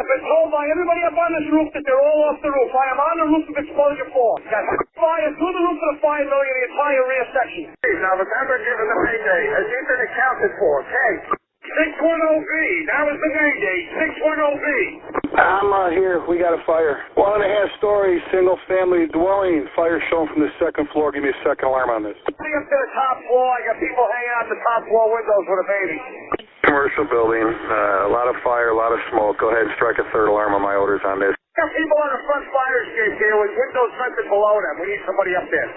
I've been told by everybody up on this roof that they're all off the roof. I am on the roof of exposure 4. Got fire through the roof of the fire building in the entire rear section. Now remember, given the payday, has he been accounted for? Okay. 610B. That was the day date. 610B. I'm here. We got a fire. 1.5-story single-family dwelling. Fire shown from the second floor. Give me a second alarm on this. Up to the top floor. I got people hanging out the top floor windows with a baby. Commercial building. A lot of fire, a lot of smoke. Go ahead and strike a third alarm on my orders on this. Got people on the front fire escape here with windows vented below them. We need somebody up there.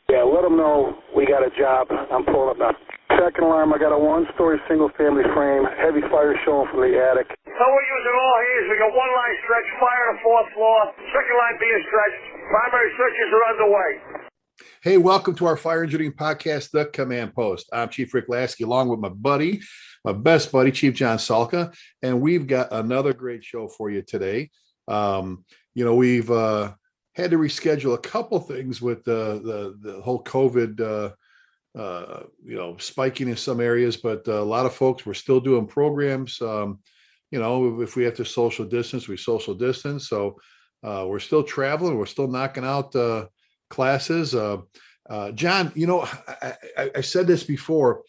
Yeah, let them know we got a job. I'm pulling up now. Second alarm, I got a 1-story single-family frame. Heavy fire showing from the attic. So we're using all hands. We got one line stretch, fire on the 4th floor. Second line being stretched. Primary searches are underway. Hey, welcome to our Fire Engineering Podcast, The Command Post. I'm Chief Rick Lasky, along with my buddy, my best buddy, Chief John Salka, and we've got another great show for you today. We've had to reschedule a couple things with the whole COVID, spiking in some areas, but a lot of folks were still doing programs. If we have to social distance, we social distance. So we're still traveling. We're still knocking out classes. John, I said this before,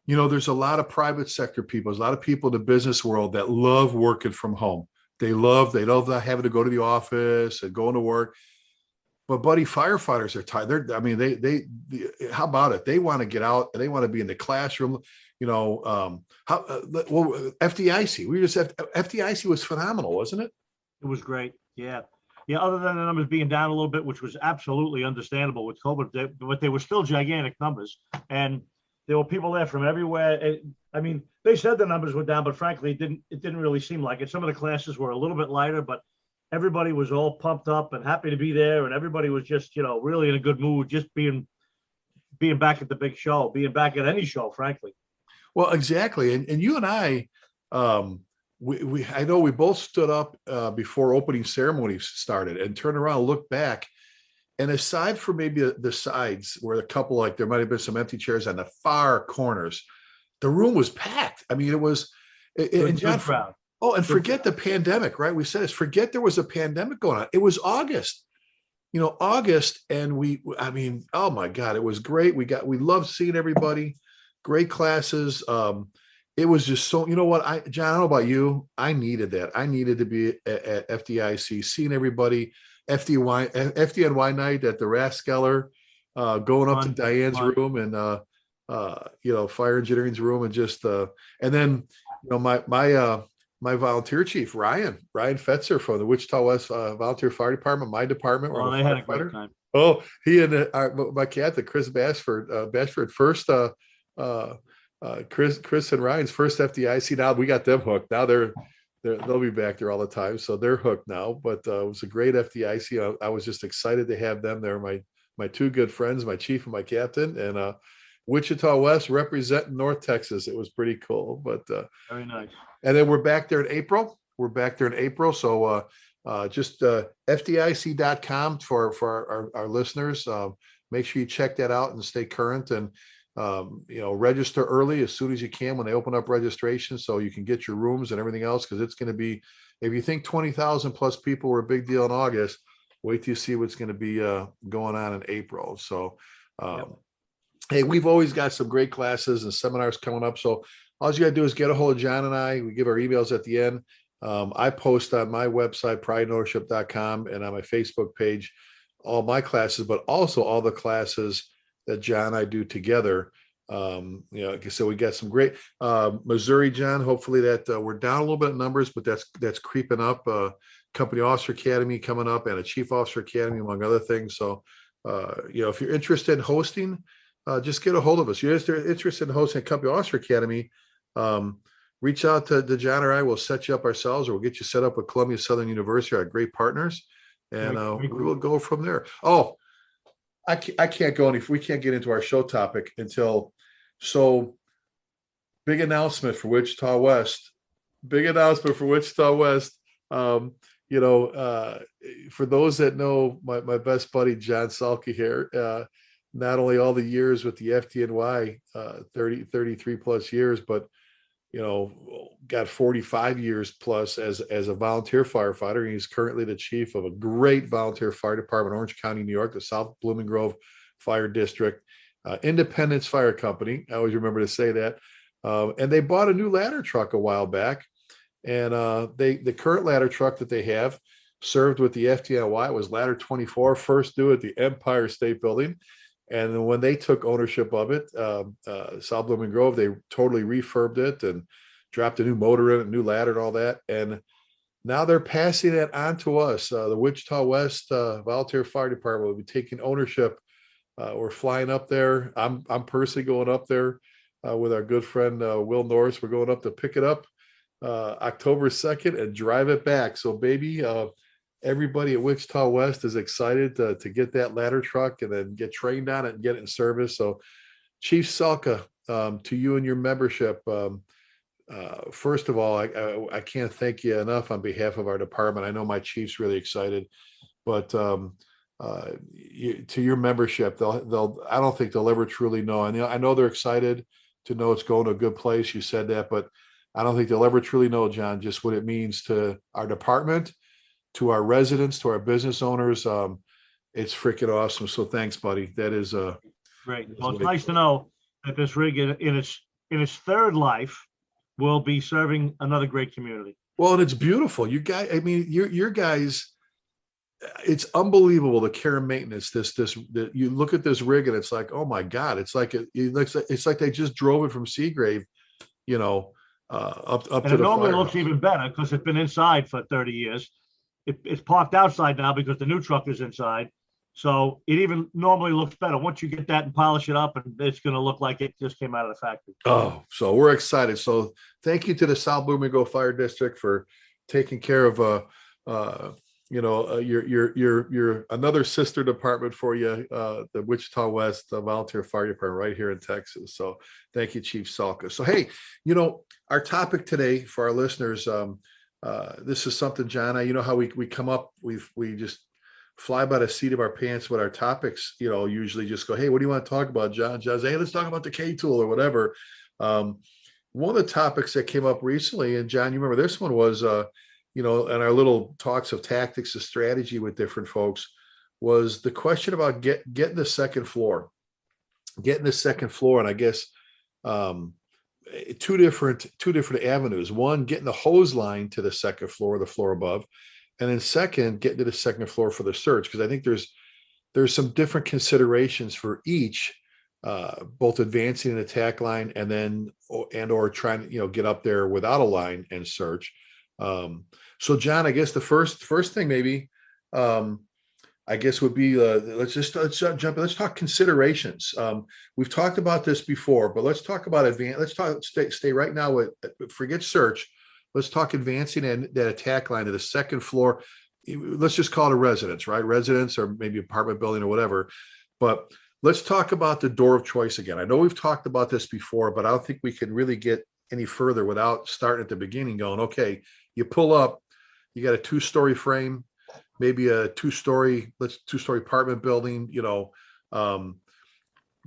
there's a lot of private sector people, there's a lot of people in the business world that love working from home. They love not having to go to the office and going to work. But buddy, firefighters are tired. They how about it? They want to get out and they want to be in the classroom. FDIC. FDIC was phenomenal, wasn't it? It was great. Yeah. Other than the numbers being down a little bit, which was absolutely understandable with COVID, but they were still gigantic numbers, and there were people there from everywhere. They said the numbers were down, but frankly, it didn't really seem like it. Some of the classes were a little bit lighter, but everybody was all pumped up and happy to be there, and everybody was just, really in a good mood, just being back at the big show, being back at any show, frankly. Well, exactly. And you and I, I know we both stood up before opening ceremonies started and turned around and looked back. And aside from maybe the sides where a couple, there might have been some empty chairs on the far corners, the room was packed. It was, and John, and forget the pandemic, right? We said this, forget there was a pandemic going on. It was August, August. And oh my God, it was great. We loved seeing everybody, great classes. It was just so, John, I don't know about you. I needed that. I needed to be at FDIC, seeing everybody, FDNY night at the Raskeller, going up to Diane's room and, fire engineering's room, and just, and then, my volunteer chief, Ryan Fetzer from the Wichita West Volunteer Fire Department, my department. Oh, they had a great time. Oh, he and my captain, Chris Bashford, first, Chris and Ryan's first FDIC. Now we got them hooked. Now they'll be back there all the time, so they're hooked now. But it was a great FDIC. I was just excited to have them there. My two good friends, my chief and my captain, and Wichita West representing North Texas. It was pretty cool. But very nice. And then we're back there in April. So just FDIC.com for our listeners. Make sure you check that out and stay current, and register early as soon as you can when they open up registration, so you can get your rooms and everything else, because it's going to be, if you think 20,000 plus people were a big deal in August, wait till you see what's going to be going on in April. So Hey, we've always got some great classes and seminars coming up, so all you got to do is get a hold of John and I. We give our emails at the end. I post on my website, prideandownership.com, and on my Facebook page all my classes, but also all the classes that John and I do together. So we got some great Missouri, John. Hopefully that we're down a little bit in numbers, but that's creeping up. Company Officer Academy coming up, and a Chief Officer Academy, among other things. So, if you're interested in hosting, just get a hold of us. If you're interested in hosting a Company Officer Academy, reach out to John or I. We'll set you up ourselves, or we'll get you set up with Columbia Southern University, our great partners, and we will go from there. Oh, I can't go any. We can't get into our show topic until. So, big announcement for Wichita West. For those that know my best buddy John Salke here, not only all the years with the FDNY, 33 plus years, but got 45 years plus as a volunteer firefighter. He's currently the chief of a great volunteer fire department, Orange County, New York, the South Blooming Grove Fire District, Independence Fire Company. I always remember to say that. And they bought a new ladder truck a while back. And the current ladder truck that they have served with the FDNY. It was ladder 24, first due at the Empire State Building. And then when they took ownership of it, South Blooming Grove, they totally refurbed it and dropped a new motor in it, a new ladder and all that. And now they're passing that on to us. The Wichita West Volunteer Fire Department will be taking ownership. We're flying up there. I'm personally going up there with our good friend Will Norris. We're going up to pick it up October 2nd and drive it back. So baby, everybody at Wichita West is excited to get that ladder truck and then get trained on it and get it in service. So Chief Selka, to you and your membership, first of all, I can't thank you enough on behalf of our department. I know my chief's really excited, but to your membership, I don't think they'll ever truly know. I know they're excited to know it's going to a good place. You said that, but I don't think they'll ever truly know, John, just what it means to our department, to our residents, to our business owners. It's freaking awesome. So thanks, buddy. That is great. Well, it's nice to know that this rig in its third life will be serving another great community. Well, and it's beautiful. You guys, I mean, your guys, it's unbelievable, the care and maintenance. You look at this rig and it's like, oh my God, it's like they just drove it from Seagrave, up and to it the normally firehouse. looks even better because it's been inside for 30 years. It's parked outside now because the new truck is inside. So it even normally looks better. Once you get that and polish it up, and it's going to look like it just came out of the factory. Oh, so we're excited. So thank you to the South Blooming Grove Fire District for taking care of your another sister department for you, the Wichita West Volunteer Fire Department right here in Texas. So thank you, Chief Salka. So hey, our topic today for our listeners, this is something, John, you know how we come up, we just fly by the seat of our pants with our topics, usually just go, hey, what do you want to talk about, John? John's, hey, let's talk about the K tool or whatever. One of the topics that came up recently, and John, you remember this one was, in our little talks of tactics and strategy with different folks, was the question about getting the second floor. And I guess two different avenues. One, getting the hose line to the second floor, the floor above, and then second, getting to the second floor for the search. Because I think there's some different considerations for each, both advancing an attack line and then or trying to get up there without a line and search. So John, I guess the first thing maybe, I guess would be, let's jump in. Let's talk considerations. We've talked about this before, but let's talk about stay right now with, forget search. Let's talk advancing that attack line to the second floor. Let's just call it a residence, right? Residence or maybe apartment building or whatever. But let's talk about the door of choice again. I know we've talked about this before, but I don't think we can really get any further without starting at the beginning going, okay, you pull up, you got a 2-story frame, maybe a 2-story apartment building,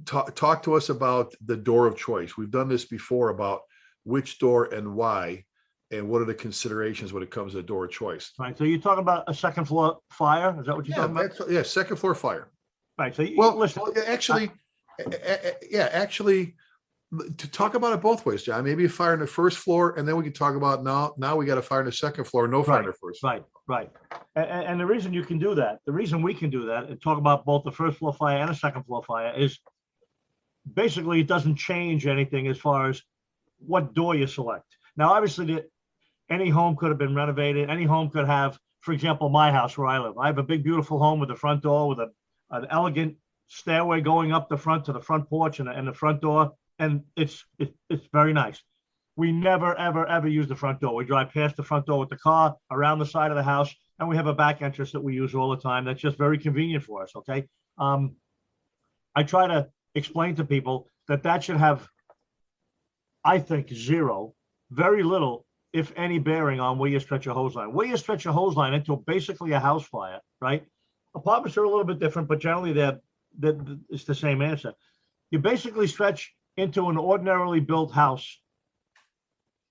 talk to us about the door of choice. We've done this before about which door and why, and what are the considerations when it comes to the door of choice. Right. So you're talking about a second floor fire? Is that what you're talking about? Yeah, second floor fire. Right. So actually, to talk about it both ways, John. Maybe a fire in the first floor, and then we can talk about now we got a fire in the second floor, no fire in the first floor. Right. And the reason you can do that, the reason we can do that and talk about both the first floor fire and a second floor fire is basically it doesn't change anything as far as what door you select. Now, obviously, any home could have been renovated. Any home could have, for example, my house where I live. I have a big, beautiful home with a front door with an elegant stairway going up the front to the front porch and the front door. And it's very nice. We never, ever use the front door. We drive past the front door with the car, around the side of the house, and we have a back entrance that we use all the time. That's just very convenient for us, okay? I try to explain to people that should have, I think, very little, if any, bearing on where you stretch your hose line. Where you stretch your hose line into basically a house fire, right? Apartments are a little bit different, but generally it's the same answer. You basically stretch into an ordinarily built house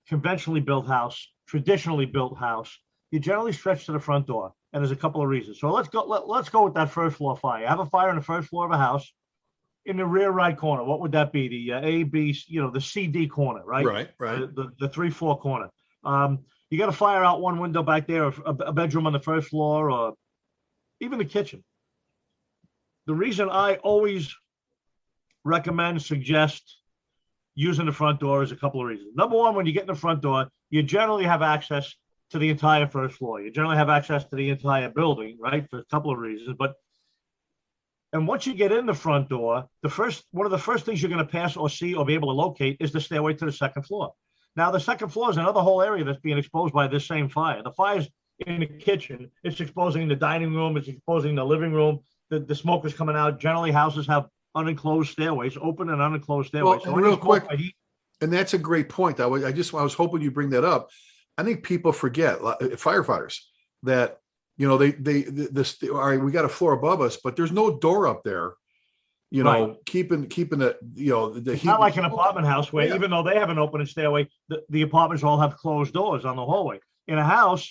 conventionally built house, traditionally built house, you generally stretch to the front door, and there's a couple of reasons. So let's go with that first floor fire. You have a fire on the first floor of a house in the rear right corner. What would that be? The A, B, the CD corner, right? Right. The 3-4 corner. You got a fire out one window back there, or a bedroom on the first floor, or even the kitchen. The reason I always suggest using the front door is a couple of reasons. Number one, when you get in the front door, you generally have access to the entire first floor. You generally have access to the entire building, right? For a couple of reasons. And once you get in the front door, one of the first things you're going to pass or see or be able to locate is the stairway to the second floor. Now, the second floor is another whole area that's being exposed by this same fire. The fire's in the kitchen. It's exposing the dining room. It's exposing the living room. The smoke is coming out. Generally, houses have unenclosed stairways, open and unenclosed stairways. Well, and real quick, and that's a great point. I was hoping you bring that up. I think people forget, firefighters, that all right, we got a floor above us, but there's no door up there. Keeping the it's not like an apartment house where even though they have an open stairway, the apartments all have closed doors on the hallway. In a house,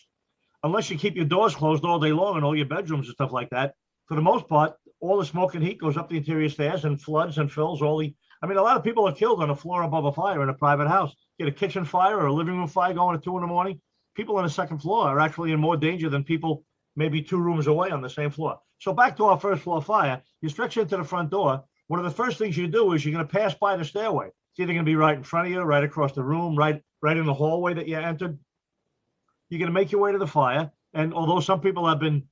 unless you keep your doors closed all day long and all your bedrooms and stuff like that, for the most part, all the smoke and heat goes up the interior stairs and floods and fills all the. I mean, a lot of people are killed on a floor above a fire in a private house. Get a kitchen fire or a living room fire going at 2 a.m. People on the second floor are actually in more danger than people maybe 2 rooms away on the same floor. So back to our first floor fire, you stretch into the front door. One of the first things you do is you're going to pass by the stairway. It's either going to be right in front of you, right across the room, right in the hallway that you entered. You're going to make your way to the fire. And although some people have been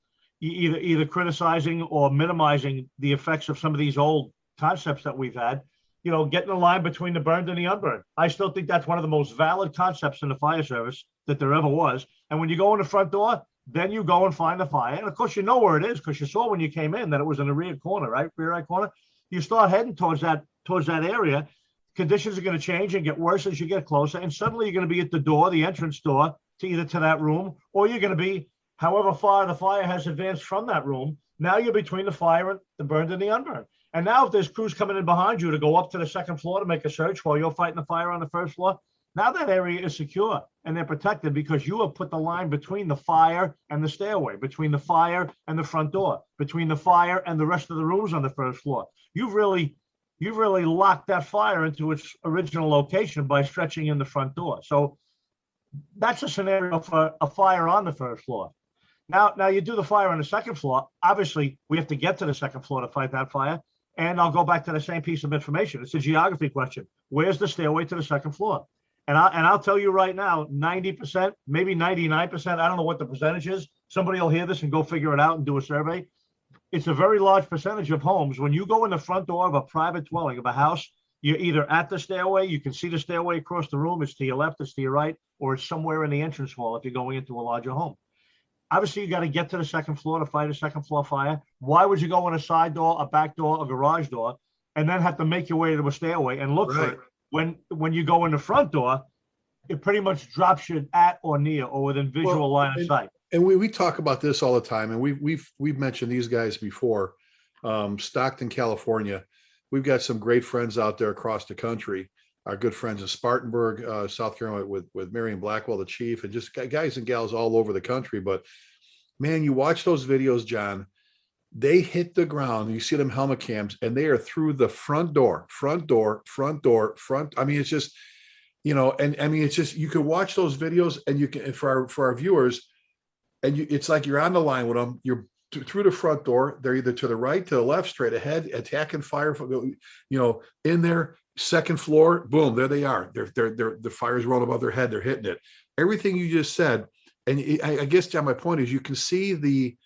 either criticizing or minimizing the effects of some of these old concepts that we've had, getting the line between the burned and the unburned. I still think that's one of the most valid concepts in the fire service that there ever was. And when you go in the front door, then you go and find the fire. And of course, you know where it is because you saw when you came in that it was in the rear corner, right? Rear right corner. You start heading towards that area. Conditions are going to change and get worse as you get closer. And suddenly you're going to be at the door, the entrance door to that room, or you're going to be however far the fire has advanced from that room. Now you're between the fire and the burned and the unburned. And now if there's crews coming in behind you to go up to the second floor to make a search while you're fighting the fire on the first floor, now that area is secure and they're protected because you have put the line between the fire and the stairway, between the fire and the front door, between the fire and the rest of the rooms on the first floor. You've really locked that fire into its original location by stretching in the front door. So that's a scenario for a fire on the first floor. Now you do the fire on the second floor. Obviously, we have to get to the second floor to fight that fire. And I'll go back to the same piece of information. It's a geography question. Where's the stairway to the second floor? And I'll tell you right now, 90%, maybe 99%. I don't know what the percentage is. Somebody will hear this and go figure it out and do a survey. It's a very large percentage of homes. When you go in the front door of a private dwelling of a house, you're either at the stairway, you can see the stairway across the room, it's to your left, it's to your right, or it's somewhere in the entrance hall if you're going into a larger home. Obviously, you got to get to the second floor to fight a second floor fire. Why would you go in a side door, a back door, a garage door, and then have to make your way to a stairway and look for it? When you go in the front door, it pretty much drops you at or near or within visual line of sight. And we talk about this all the time, and we've mentioned these guys before. Stockton, California. We've got some great friends out there across the country. Our good friends in Spartanburg, South Carolina, with Marion Blackwell, the chief, and just guys and gals all over the country. But man, you watch those videos, John, they hit the ground. You see them helmet cams, and they are through the front door. I mean, it's just, it's just, you can watch those videos, and you can, for our viewers, and it's like you're on the line with them. You're through the front door. They're either to the right, to the left, straight ahead, attacking fire, in there. Second floor, boom, there they are. The fire's rolling above their head. They're hitting it. Everything you just said, and I guess, John, my point is you can see the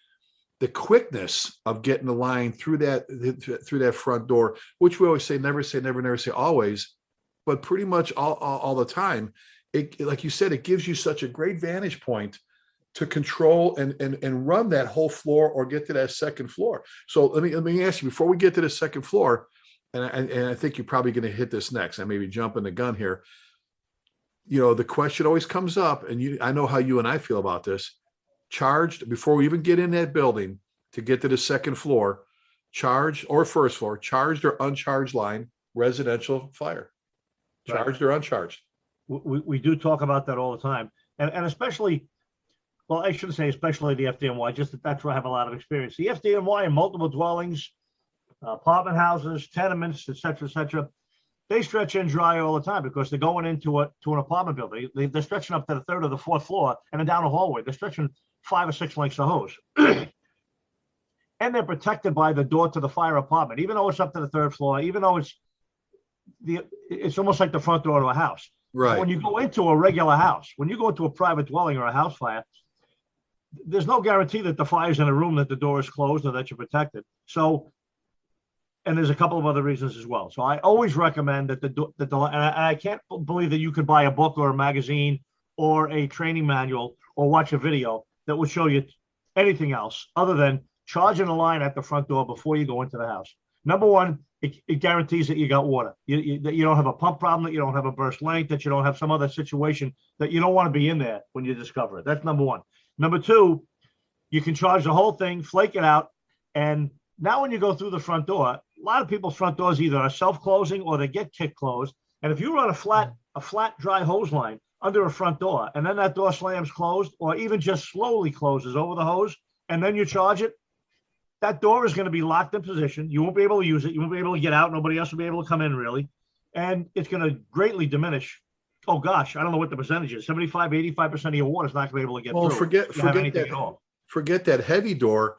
quickness of getting the line through that front door, which we always say, never say never, never say always, but pretty much all the time. It, like you said, it gives you such a great vantage point to control and run that whole floor or get to that second floor. So let me ask you, before we get to the second floor, and I think you're probably going to hit this next. I may be jumping the gun here. The question always comes up, and I know how you and I feel about this. Charged, before we even get in that building to get to the second floor, charged or first floor, charged or uncharged line, residential fire. Charged or uncharged? we do talk about that all the time, and especially, well, I shouldn't say especially the FDNY, just that's where I have a lot of experience. The FDNY in multiple dwellings, apartment houses, tenements, et cetera, they stretch in dry all the time because they're going into an apartment building. They're stretching up to the third or the fourth floor and then down the hallway. They're stretching 5 or 6 lengths of hose. And they're protected by the door to the fire apartment, even though it's up to the third floor, even though it's almost like the front door to a house. Right. When you go into a regular house, when you go into a private dwelling or a house fire, there's no guarantee that the fire's in a room, that the door is closed, or that you're protected. So, and there's a couple of other reasons as well. So I always recommend that and I can't believe that you could buy a book or a magazine or a training manual or watch a video that would show you anything else other than charging a line at the front door before you go into the house. Number one, it guarantees that you got water, that you don't have a pump problem, that you don't have a burst length, that you don't have some other situation that you don't want to be in there when you discover it. That's number one. Number two, you can charge the whole thing, flake it out, and now when you go through the front door, a lot of people's front doors either are self-closing or they get kick closed. And if you run a flat dry hose line under a front door, and then that door slams closed, or even just slowly closes over the hose, and then you charge it, that door is going to be locked in position. You won't be able to use it. You won't be able to get out. Nobody else will be able to come in, really. And it's going to greatly diminish. Oh, gosh, I don't know what the percentage is. 75, 85% of your water is not going to be able to get through. Forget that heavy door.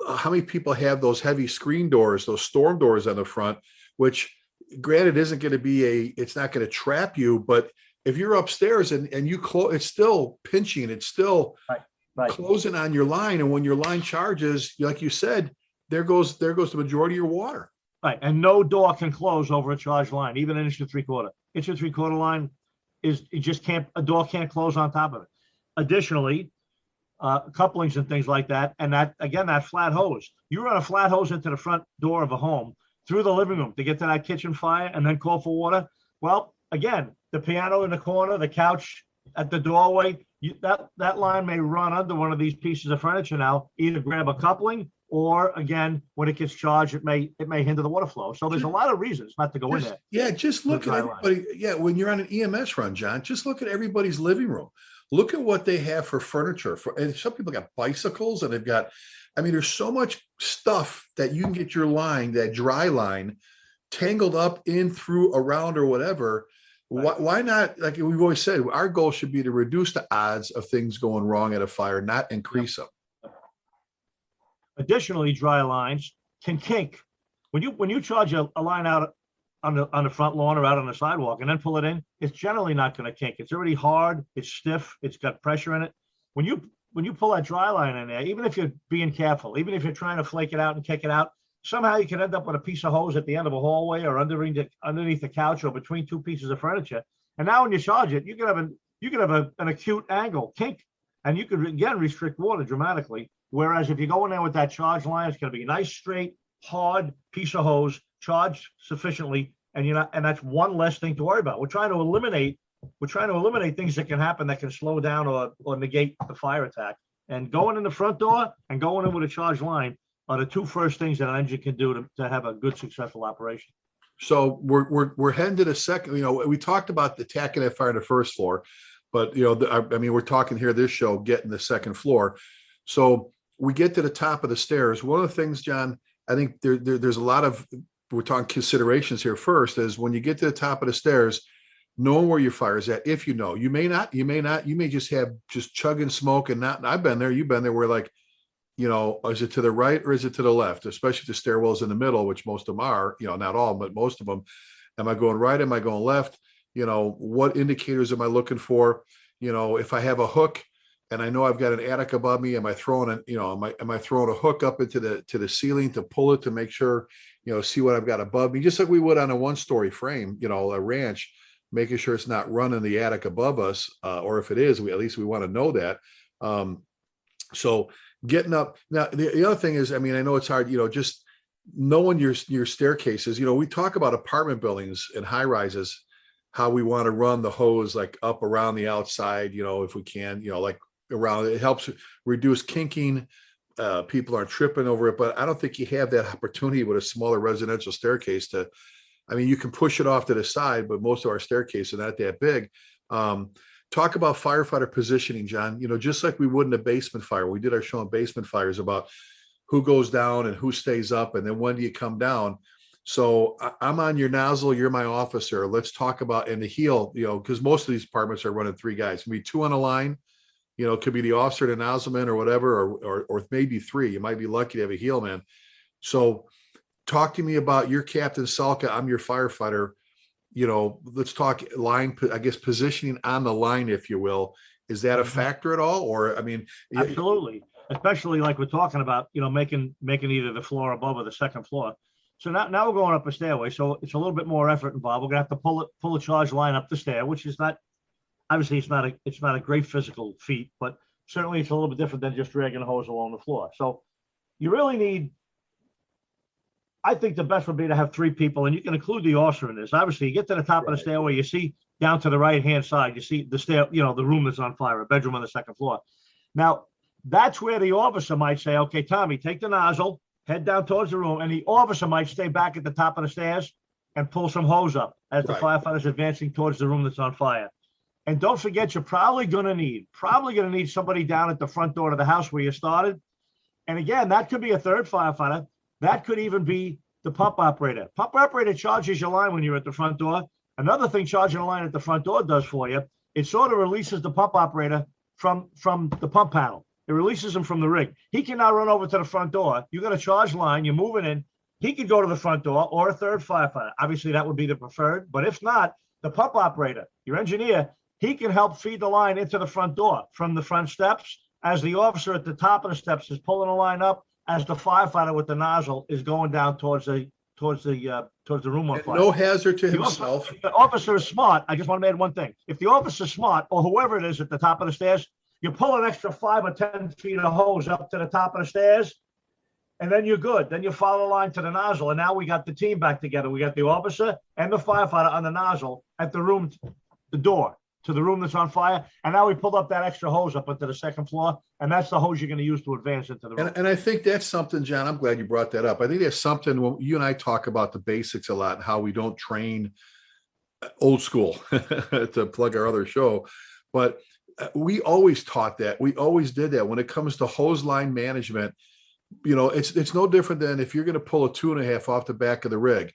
How many people have those heavy screen doors, those storm doors on the front, which granted isn't going to be it's not going to trap you, but if you're upstairs and you close, it's still pinching. It's still closing on your line. And when your line charges, like you said, there goes the majority of your water. Right. And no door can close over a charged line, even an 1 3/4. 1 3/4 line a door can't close on top of it. Additionally, couplings and things like that. And that flat hose, you run a flat hose into the front door of a home through the living room to get to that kitchen fire and then call for water. Well, again, the piano in the corner, the couch at the doorway, that line may run under one of these pieces of furniture now, either grab a coupling or, again, when it gets charged, it may hinder the water flow. So there's a lot of reasons not to go in there. Yeah, just look at everybody. Yeah, when you're on an EMS run, John, just look at everybody's living room. Look at what they have for furniture. And some people got bicycles, and they've got, there's so much stuff that you can get your line, that dry line, tangled up in, through, around, or whatever. Why not? Like we've always said, our goal should be to reduce the odds of things going wrong at a fire, not increase them. Additionally, dry lines can kink. When you charge a line out on the front lawn or out on the sidewalk and then pull it in, it's generally not going to kink. It's already hard. It's stiff. It's got pressure in it. When you pull that dry line in there, even if you're being careful, even if you're trying to flake it out and kick it out, somehow you can end up with a piece of hose at the end of a hallway or underneath the couch or between two pieces of furniture. And now when you charge it, you can have an acute angle kink, and you could again restrict water dramatically. Whereas if you go in there with that charge line, it's going to be a nice, straight, hard piece of hose, charged sufficiently, and that's one less thing to worry about. We're trying to eliminate things that can happen that can slow down or negate the fire attack. And going in the front door and going in with a charged line are the two first things that an engine can do to have a good, successful operation. So we're heading to the second. We talked about attacking that fire on the first floor, but we're talking here this show getting the second floor. So we get to the top of the stairs. One of the things, John, I think there's a lot of, we're talking considerations here. First is when you get to the top of the stairs, knowing where your fire is at. If you may just have chugging smoke and not. I've been there. You've been there. Where like, is it to the right or is it to the left? Especially if the stairwell's in the middle, which most of them are. Not all, but most of them. Am I going right? Am I going left? What indicators am I looking for? If I have a hook and I know I've got an attic above me, am I throwing am I throwing a hook up into the ceiling to pull it to make sure, see what I've got above me, just like we would on a 1-story frame, a ranch, making sure it's not running the attic above us, or if it is, at least we want to know that. So getting up. Now, the other thing is, I know it's hard, just knowing your staircases. We talk about apartment buildings and high rises, how we want to run the hose like up around the outside, if we can, like around. It helps reduce kinking. People aren't tripping over it, but I don't think you have that opportunity with a smaller residential staircase to I mean, you can push it off to the side, but most of our staircases are not that big. Talk about firefighter positioning, John. You know, just like we would in a basement fire. We did our show on basement fires about who goes down and who stays up, and then when do you come down. So I'm on your nozzle, you're my officer. Let's talk about, and the heel, you know, because most of these departments are running 3 guys. It can be 2 on a line, you know, it could be the officer, the nozzleman or whatever, or maybe 3. You might be lucky to have a heel man. So talk to me about your Captain Salka. I'm your firefighter. You know, let's talk line, I guess, positioning on the line, if you will. Is that a factor at all? Or, I mean, absolutely, especially like we're talking about, you know, making either the floor above or the second floor. So now we're going up a stairway. So it's a little bit more effort involved. We're gonna have to pull a charge line up the stair, which is not, obviously it's not a great physical feat, but certainly it's a little bit different than just dragging a hose along the floor. So you really need, I think the best would be to have 3 people, and you can include the officer in this. Obviously, you get to the top of the stairway, you see down to the right-hand side, you see the stair, you know, the room that's on fire, a bedroom on the second floor. Now, that's where the officer might say, okay, Tommy, take the nozzle, head down towards the room, and the officer might stay back at the top of the stairs and pull some hose up as the firefighter's advancing towards the room that's on fire. And don't forget, you're probably going to need somebody down at the front door of the house where you started. And again, that could be a 3rd firefighter. That could even be the pump operator. Pump operator charges your line when you're at the front door. Another thing charging a line at the front door does for you, it sort of releases the pump operator from the pump panel. It releases him from the rig. He can now run over to the front door. You got a charge line, you're moving in. He could go to the front door, or a 3rd firefighter. Obviously, that would be the preferred. But if not, the pump operator, your engineer, he can help feed the line into the front door from the front steps as the officer at the top of the steps is pulling the line up, as the firefighter with the nozzle is going down towards the room on fire. No hazard to himself. If the officer is smart, I just want to add one thing. If the officer's smart, or whoever it is at the top of the stairs, you pull an extra 5 or 10 feet of hose up to the top of the stairs, and then you're good. Then you follow the line to the nozzle, and now we got the team back together. We got the officer and the firefighter on the nozzle at the room, the door to the room that's on fire. And now we pulled up that extra hose up into the second floor, and that's the hose you're going to use to advance into the room. And I think that's something, John, I'm glad you brought that up. I think that's something when you and I talk about the basics a lot and how we don't train old school to plug our other show. But we always taught that. We always did that when it comes to hose line management. You know, it's no different than if you're going to pull a 2.5 off the back of the rig.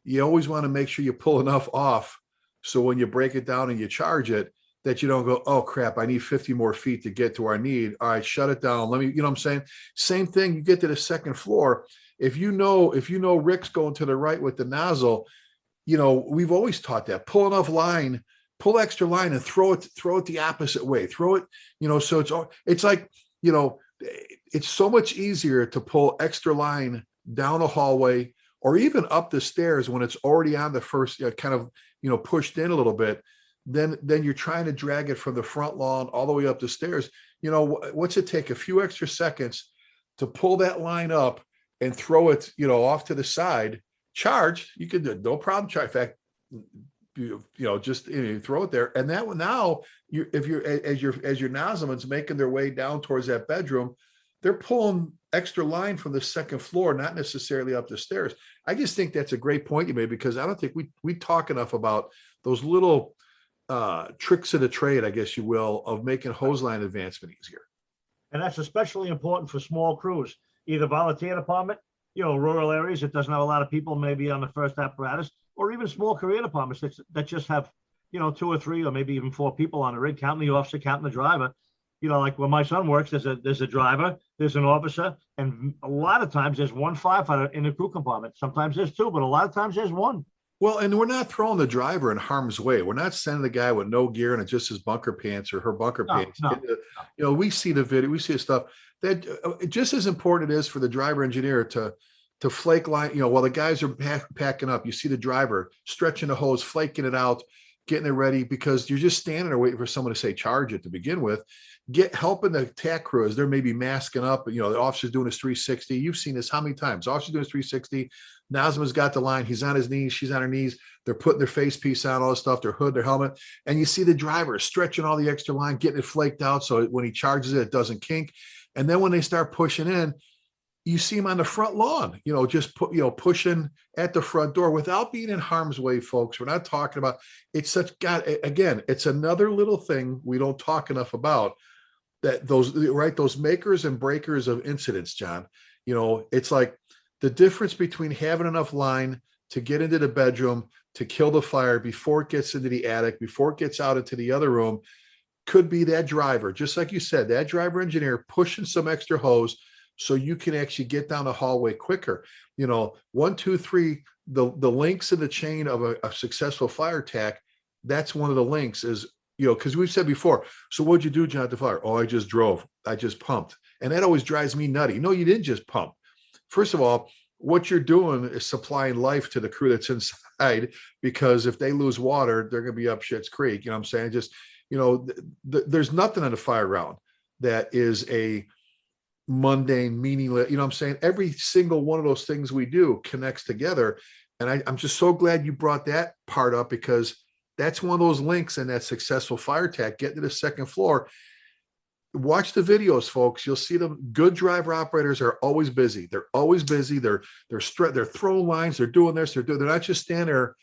You always want to make sure you pull enough off, so when you break it down and you charge it, that you don't go, oh crap, I need 50 more feet to get to our need. All right, shut it down. Let me, you know what I'm saying? Same thing, you get to the second floor. If you know Rick's going to the right with the nozzle, you know, we've always taught that. Pull enough line, pull extra line and throw it the opposite way. Throw it, you know, so it's like, you know, it's so much easier to pull extra line down the hallway or even up the stairs when it's already on the first kind of, you know, pushed in a little bit, then you're trying to drag it from the front lawn all the way up the stairs. You know, what's it take? A few extra seconds to pull that line up and throw it, you know, off to the side. Charge, you could do no problem. Charge. In fact, you know, just throw it there. And that one now, as your nozzleman's making their way down towards that bedroom, they're pulling extra line from the second floor, not necessarily up the stairs. I just think that's a great point you made, because I don't think we talk enough about those little tricks of the trade, I guess you will, of making hose line advancement easier. And that's especially important for small crews, either volunteer department, you know, rural areas that doesn't have a lot of people maybe on the first apparatus, or even small career departments that just have, you know, 2 or 3 or maybe even 4 people on the rig, counting the officer, counting the driver. You know, like when my son works, there's a driver, there's an officer, and a lot of times there's 1 firefighter in the crew compartment. Sometimes there's 2, but a lot of times there's 1. Well, and we're not throwing the driver in harm's way. We're not sending the guy with no gear and just his bunker pants or her bunker pants. No. You know, we see the video, we see the stuff that just as important it is for the driver engineer to flake line, you know, while the guys are packing up, you see the driver stretching the hose, flaking it out, getting it ready, because you're just standing there waiting for someone to say charge it to begin with. Helping the tack crew as they're maybe masking up, you know, the officer's doing his 360. You've seen this how many times? The officer's doing his 360. Nasma's got the line. He's on his knees. She's on her knees. They're putting their face piece on, all this stuff, their hood, their helmet. And you see the driver stretching all the extra line, getting it flaked out so when he charges it, it doesn't kink. And then when they start pushing in, you see them on the front lawn, just pushing at the front door without being in harm's way, folks. We're not talking about, again, it's another little thing we don't talk enough about, that those makers and breakers of incidents, John. It's like the difference between having enough line to get into the bedroom to kill the fire before it gets into the attic, before it gets out into the other room, could be that driver, just like you said, that driver engineer pushing some extra hose so you can actually get down the hallway quicker. 1, 2, 3, the links in the chain of a successful fire attack. That's one of the links is, because we've said before, so what'd you do, John, at the fire? Oh, I just drove. I just pumped. And that always drives me nutty. No, you didn't just pump. First of all, what you're doing is supplying life to the crew that's inside, because if they lose water, they're going to be up shit's creek. You know what I'm saying? Just, there's nothing on the fire ground that is a mundane, meaningless, you know what I'm saying? Every single one of those things we do connects together. And I'm just so glad you brought that part up, because that's one of those links in that successful fire attack, getting to the second floor. Watch the videos, folks. You'll see them. Good driver operators are always busy. They're always busy. They're throwing lines. They're doing this. They're not just standing there,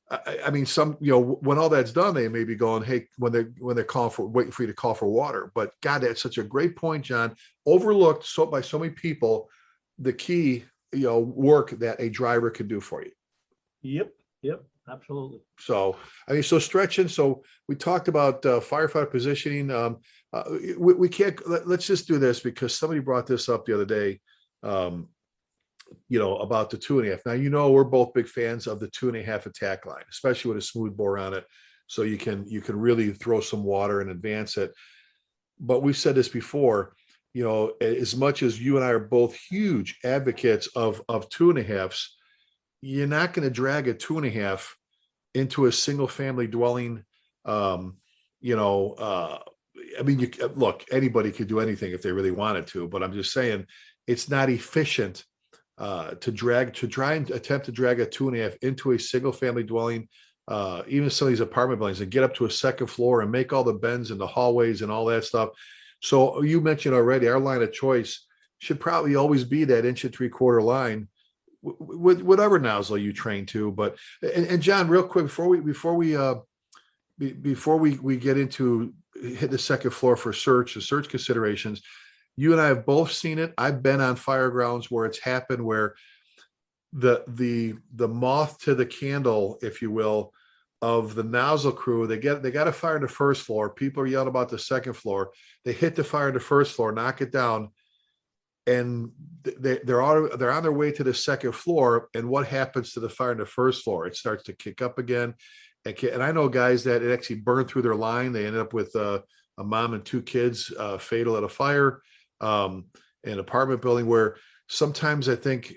I mean, some, when all that's done, they may be going, hey, when they're calling for, waiting for you to call for water. But God, that's such a great point, John. Overlooked by so many people, the key, work that a driver can do for you. Yep, absolutely. So, I mean, so stretching. So we talked about firefighter positioning. We can't, let's just do this, because somebody brought this up the other day. About the 2.5. Now, we're both big fans of the 2.5 attack line, especially with a smooth bore on it. So you can really throw some water and advance it. But we've said this before, as much as you and I are both huge advocates of 2.5s, you're not going to drag a 2.5 into a single family dwelling. I mean, look, anybody could do anything if they really wanted to, but I'm just saying it's not efficient to try and attempt to drag a 2.5 into a single family dwelling, even some of these apartment buildings, and get up to a second floor and make all the bends in the hallways and all that stuff. So you mentioned already, our line of choice should probably always be that 1.75 line with whatever nozzle you train to. But, and John, real quick, before we get into hit the second floor for search considerations, you and I have both seen it. I've been on fire grounds where it's happened, where the moth to the candle, if you will, of the nozzle crew, they got a fire in the first floor. People are yelling about the second floor. They hit the fire in the first floor, knock it down, and they're on their way to the second floor. And what happens to the fire in the first floor? It starts to kick up again. And I know guys that it actually burned through their line. They ended up with a mom and 2 kids fatal at a fire. An apartment building, where sometimes I think,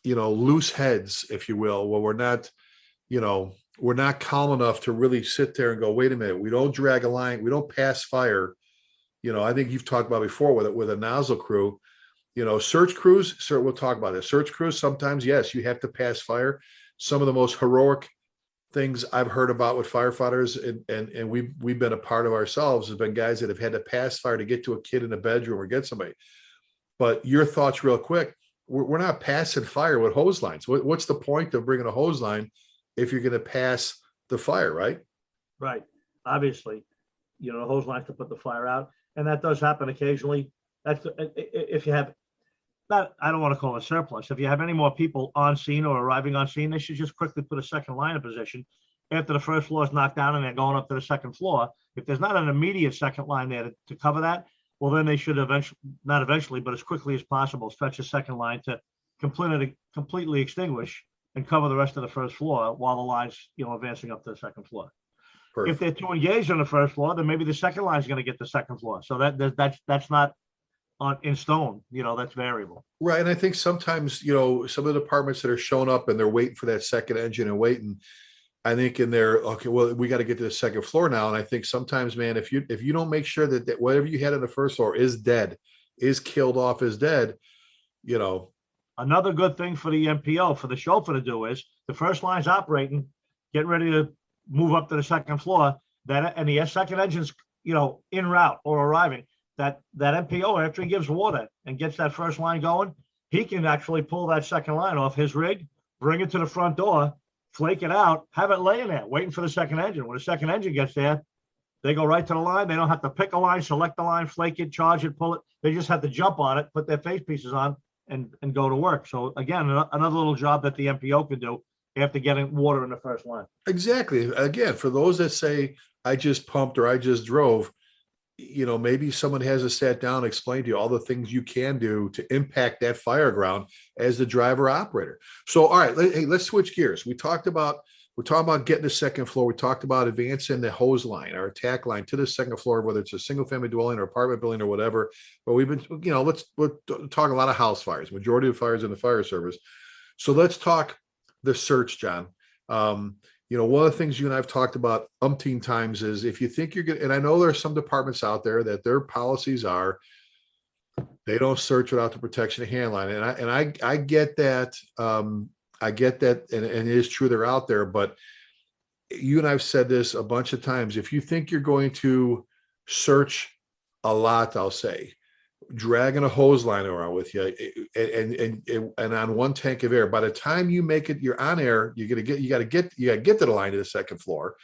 loose heads, if you will, where we're not calm enough to really sit there and go, wait a minute, we don't drag a line, we don't pass fire. I think you've talked about before with a nozzle crew, search crews, sir, we'll talk about this. Search crews, sometimes, yes, you have to pass fire. Some of the most heroic things I've heard about with firefighters, and we've been a part of ourselves, has been guys that have had to pass fire to get to a kid in a bedroom or get somebody. But your thoughts real quick, we're not passing fire with hose lines. What's the point of bringing a hose line if you're going to pass the fire, right? Right. Obviously, the hose lines to put the fire out. And that does happen occasionally. That's if you have, I don't want to call it a surplus. If you have any more people on scene or arriving on scene, they should just quickly put a second line in position after the first floor is knocked down and they're going up to the second floor. If there's not an immediate second line there to cover that, well, then they should not eventually, but as quickly as possible, stretch a second line to completely extinguish and cover the rest of the first floor while the line's, advancing up to the second floor. Perfect. If they're too engaged on the first floor, then maybe the second line is going to get the second floor. So that's not in stone, that's variable. Right. And I think sometimes, some of the departments that are showing up and they're waiting for that second engine and waiting, I think in there, okay, well, we got to get to the second floor now. And I think sometimes, man, if you don't make sure that whatever you had on the first floor is dead, is killed off, is dead, Another good thing for the MPO, for the chauffeur to do is the first line's operating, get ready to move up to the second floor, and the second engine's, en route or arriving. that MPO, after he gives water and gets that first line going, he can actually pull that second line off his rig, bring it to the front door, flake it out, have it laying there, waiting for the second engine. When the second engine gets there, they go right to the line. They don't have to pick a line, select the line, flake it, charge it, pull it. They just have to jump on it, put their face pieces on, and go to work. So again, another little job that the MPO can do after getting water in the first line. Exactly. Again, for those that say, I just pumped or I just drove, maybe someone hasn't sat down and explained to you all the things you can do to impact that fire ground as the driver operator. So, all right, let's switch gears. We're talking about getting the second floor. We talked about advancing the hose line, our attack line to the second floor, whether it's a single family dwelling or apartment building or whatever. But we're talking a lot of house fires, majority of fires in the fire service. So let's talk the search, John. One of the things you and I've talked about umpteen times is if you think you're good, and I know there are some departments out there that their policies are, they don't search without the protection of hand line. And I get that. I get that. And it is true they're out there, but you and I've said this a bunch of times. If you think you're going to search a lot, I'll say, dragging a hose line around with you and on one tank of air, by the time you make it, you're on air, you got to get to the line to the second floor.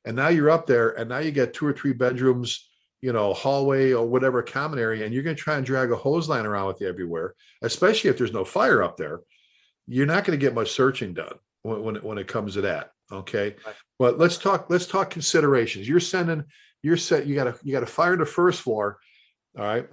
And now you're up there and now you get 2 or 3 bedrooms, hallway or whatever common area. And you're going to try and drag a hose line around with you everywhere, especially if there's no fire up there. You're not going to get much searching done when it comes to that. Okay. Right. But let's talk considerations. You got to fire the first floor. All right.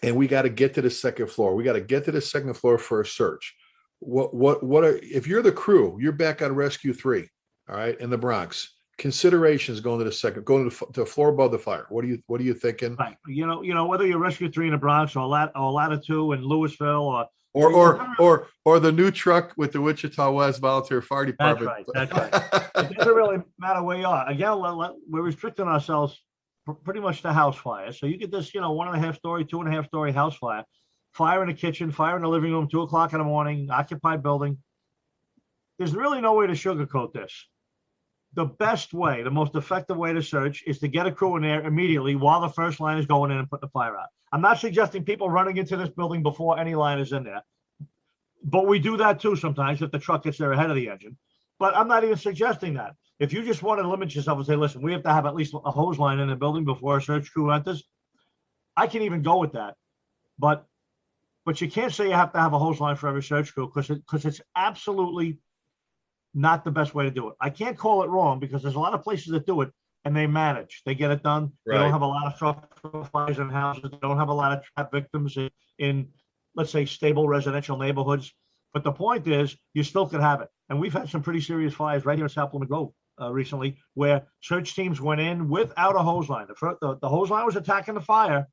And we got to get to the second floor. We got to get to the second floor for a search. If you're the crew, you're back on rescue 3, all right, in the Bronx. Considerations going to the floor above the fire. What are you thinking? Right. Whether you're rescue 3 in the Bronx or ladder 2 in Louisville or the new truck with the Wichita West Volunteer Fire Department. That's right. It doesn't really matter where you are. Again, we're restricting ourselves pretty much to house fire. So you get this, 1.5 story, 2.5 story house fire in the kitchen, fire in the living room, 2 o'clock in the morning, occupied building. There's really no way to sugarcoat this. The best way, the most effective way to search is to get a crew in there immediately while the first line is going in and put the fire out. I'm not suggesting people running into this building before any line is in there, but we do that too sometimes if the truck gets there ahead of the engine. But I'm not even suggesting that. If you just want to limit yourself and say, listen, we have to have at least a hose line in the building before a search crew enters, I can even go with that. But you can't say you have to have a hose line for every search crew because it's absolutely not the best way to do it. I can't call it wrong because there's a lot of places that do it and they manage. They get it done. Right. They don't have a lot of structural fires in houses. They don't have a lot of trap victims in, let's say, stable residential neighborhoods. But the point is, you still could have it. And we've had some pretty serious fires right here in South Plymouth Grove recently where search teams went in without a hose line. The hose line was attacking the fire